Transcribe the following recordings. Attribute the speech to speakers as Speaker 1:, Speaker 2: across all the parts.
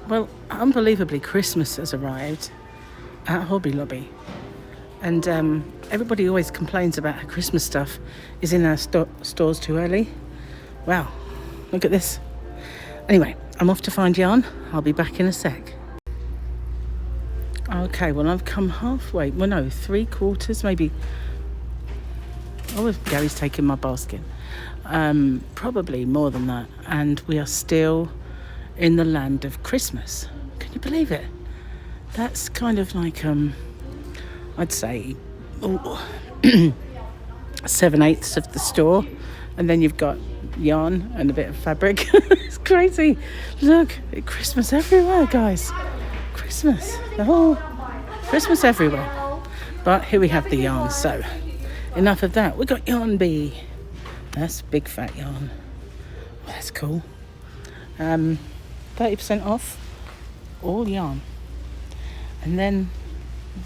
Speaker 1: Well, unbelievably, Christmas has arrived at Hobby Lobby. And everybody always complains about how Christmas stuff is in our stores too early. Wow, look at this. Anyway, I'm off to find yarn. I'll be back in a sec. Okay, well, I've come halfway. Well, no, 3/4, maybe. Oh, Gary's taking my basket. Probably more than that. And we are still in the land of Christmas. Can you believe it? That's kind of like, I'd say, 7/8 of the store. And then you've got yarn and a bit of fabric. It's crazy. Look, Christmas everywhere, guys. Christmas. The whole Christmas everywhere. But here we have the yarn. So enough of that. We got Yarn Bee. That's big fat yarn. Well, that's cool. 30% off all yarn. And then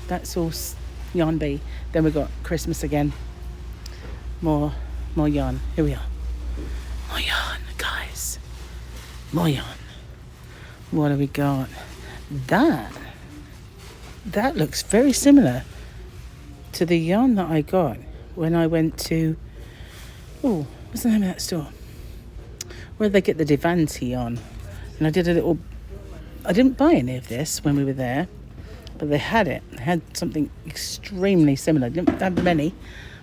Speaker 1: that's all Yarn Bee. Then we've got Christmas again. More yarn. Here we are. More yarn, guys. More yarn. What have we got? That looks very similar to the yarn that I got when I went to, what's the name of that store? Where they get the Devanti yarn. And I didn't buy any of this when we were there, but they had it. They had something extremely similar. Didn't have many,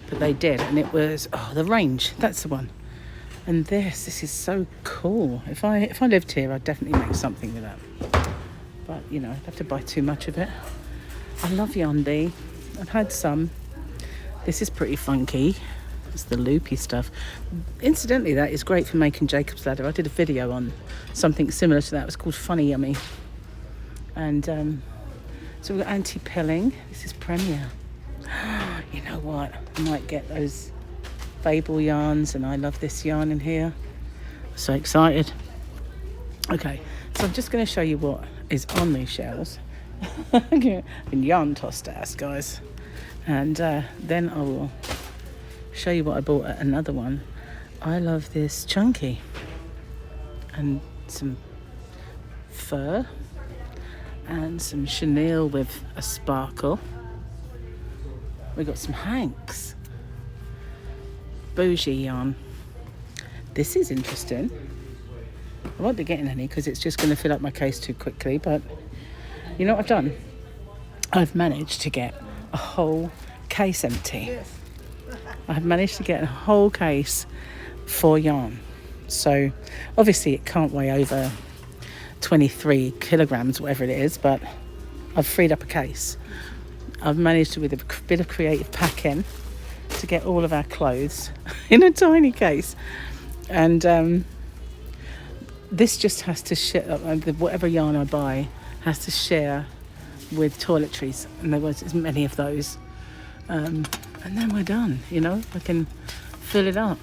Speaker 1: but they did. And it was, the range. That's the one. And this is so cool. If I lived here, I'd definitely make something with that. But, I'd have to buy too much of it. I love Yarn Bee. I've had some. This is pretty funky. It's the loopy stuff. Incidentally, that is great for making Jacob's Ladder. I did a video on something similar to that. It was called Funny Yummy. And so we've got anti-pilling. This is Premier. You know what? I might get those Fable yarns, and I love this yarn in here. So excited. Okay, so I'm just going to show you what is on these shelves. I've been yarn tossed ass, guys. And then I will show you what I bought at another one. I love this chunky. And some fur. And some chenille with a sparkle. We got some Hanks. Bougie yarn. This is interesting. I won't be getting any because it's just going to fill up my case too quickly, but you know what I've done? I've managed to get a whole case empty. I've managed to get a whole case for yarn. So obviously it can't weigh over 23 kilograms, whatever it is, but I've freed up a case. I've managed to, with a bit of creative packing, to get all of our clothes in a tiny case. And this just has to share, whatever yarn I buy has to share with toiletries, and there wasn't many of those. And then we're done, I can fill it up.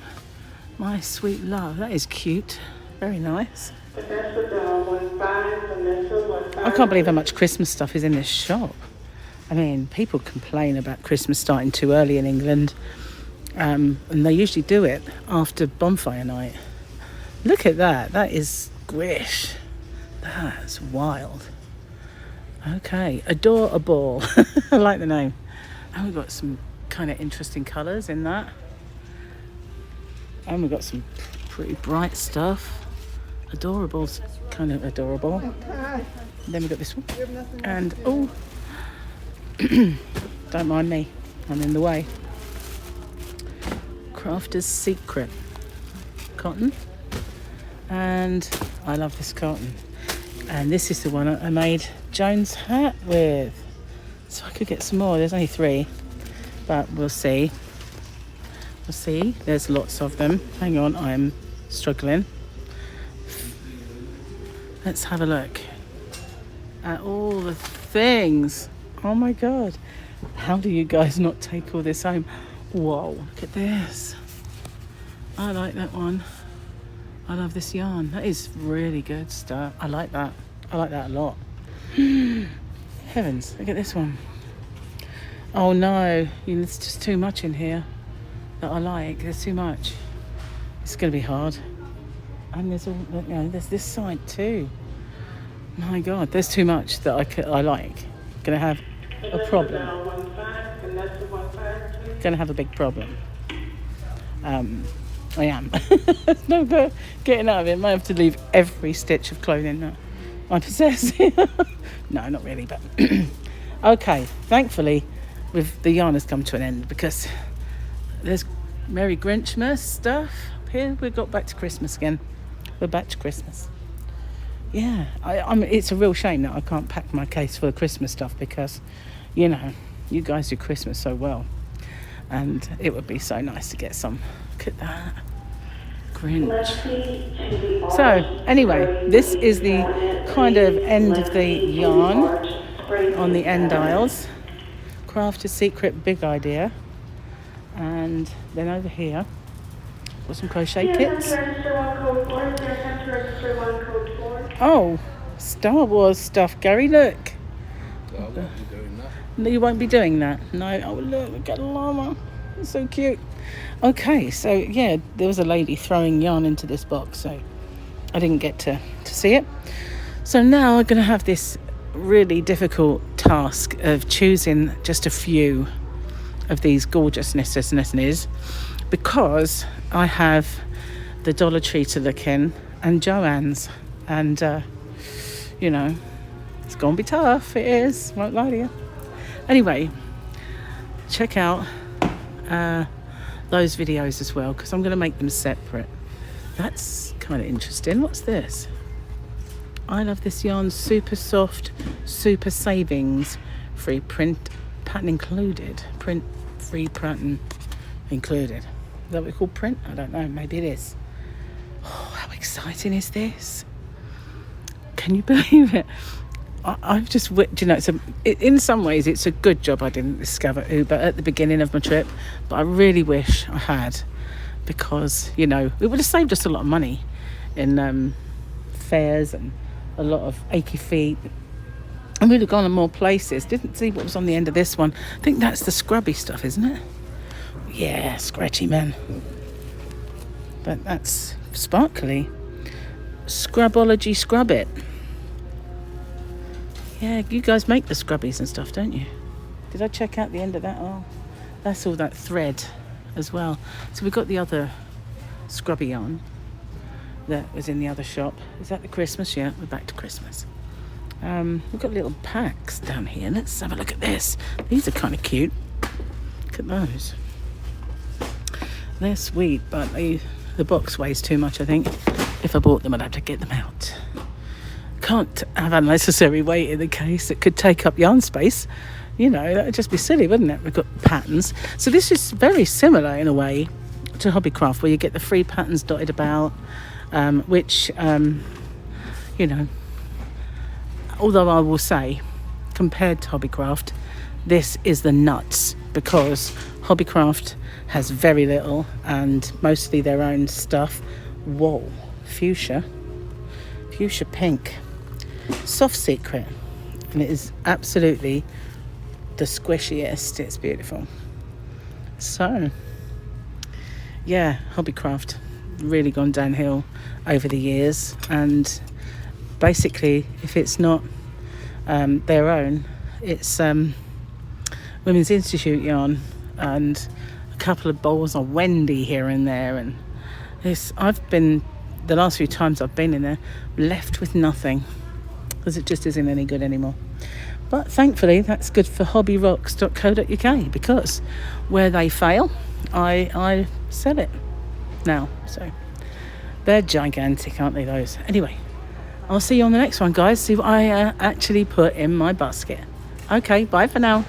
Speaker 1: My sweet love, that is cute. Very nice. I can't believe how much Christmas stuff is in this shop. I mean, people complain about Christmas starting too early in England, and they usually do it after bonfire night. Look at that. That is squish. That's wild. Okay, Adorable. I like the name. And we've got some kind of interesting colours in that. And we've got some pretty bright stuff. Adorable's kind of adorable. And then we've got this one. And, don't mind me, I'm in the way. Crafter's Secret cotton. And I love this cotton. And this is the one I made Joan's hat with. So I could get some more. There's only 3, but we'll see. We'll see. There's lots of them. Hang on, I'm struggling. Let's have a look at all the things. Oh my God. How do you guys not take all this home? Whoa, look at this. I like that one. I love this yarn. That is really good stuff. I like that. I like that a lot. Heavens, look at this one. Oh no, there's just too much in here that I like. There's too much. It's going to be hard. And there's all, there's this side too. My God, there's too much that I like. Gonna have a problem. Gonna have a big problem. I am. No good getting out of it. Might have to leave every stitch of clothing that I possess. No, not really, but okay. Thankfully, the yarn has come to an end because there's Merry Grinchmas stuff. Here we got back to Christmas again. We're back to Christmas. Yeah, it's a real shame that I can't pack my case full of Christmas stuff because, you know, you guys do Christmas so well. And it would be so nice to get some. Look at that. Grinch. So, anyway, this is the kind of end of the yarn on the end aisles. Craft a secret big idea. And then over here, got some crochet kits. Oh, Star Wars stuff, Gary, look.
Speaker 2: I won't be doing that.
Speaker 1: No, you won't be doing that. No, oh look at the llama. It's so cute. Okay, so yeah, there was a lady throwing yarn into this box, so I didn't get to see it. So now I'm going to have this really difficult task of choosing just a few of these gorgeousnesses because I have the Dollar Tree to look in and Joann's, and you know, it's gonna be tough. It is, won't lie to you. Anyway, check out those videos as well because I'm going to make them separate. That's kind of interesting. What's this? I love this yarn. Super soft, super savings, free print pattern included. Print free pattern included. Is that what we call print? I don't know. Maybe it is. Oh, how exciting is this? Can you believe it? I've just, you know, in some ways it's a good job I didn't discover Uber at the beginning of my trip, but I really wish I had because, you know, it would have saved us a lot of money in fares and a lot of achy feet. And we'd have gone to more places. Didn't see what was on the end of this one. I think that's the scrubby stuff, isn't it? Yeah, scratchy man. But that's sparkly. Scrubology Scrub It. Yeah, you guys make the scrubbies and stuff, don't you? Did I check out the end of that? Oh, that's all that thread as well. So we've got the other scrubby yarn that was in the other shop. Is that the Christmas? Yeah, we're back to Christmas. We've got little packs down here. Let's have a look at this. These are kind of cute. Look at those. They're sweet, but the box weighs too much, I think. If I bought them, I'd have to get them out. Can't have unnecessary weight in the case. It could take up yarn space. You know, that would just be silly, wouldn't it? We've got patterns. So this is very similar in a way to Hobbycraft, where you get the free patterns dotted about, which, you know, although I will say, compared to Hobbycraft, this is the nuts because Hobbycraft has very little and mostly their own stuff. Whoa, fuchsia pink. Soft Secret, and it is absolutely the squishiest. It's beautiful. So yeah, Hobbycraft really gone downhill over the years, and basically if it's not their own, it's Women's Institute yarn and a couple of bowls of Wendy here and there, and the last few times I've been in there, left with nothing because it just isn't any good anymore. But thankfully that's good for hobbyrocks.co.uk because where they fail, I sell it now. So they're gigantic, aren't they, those? Anyway, I'll see you on the next one, guys. See what I actually put in my basket. Okay, bye for now.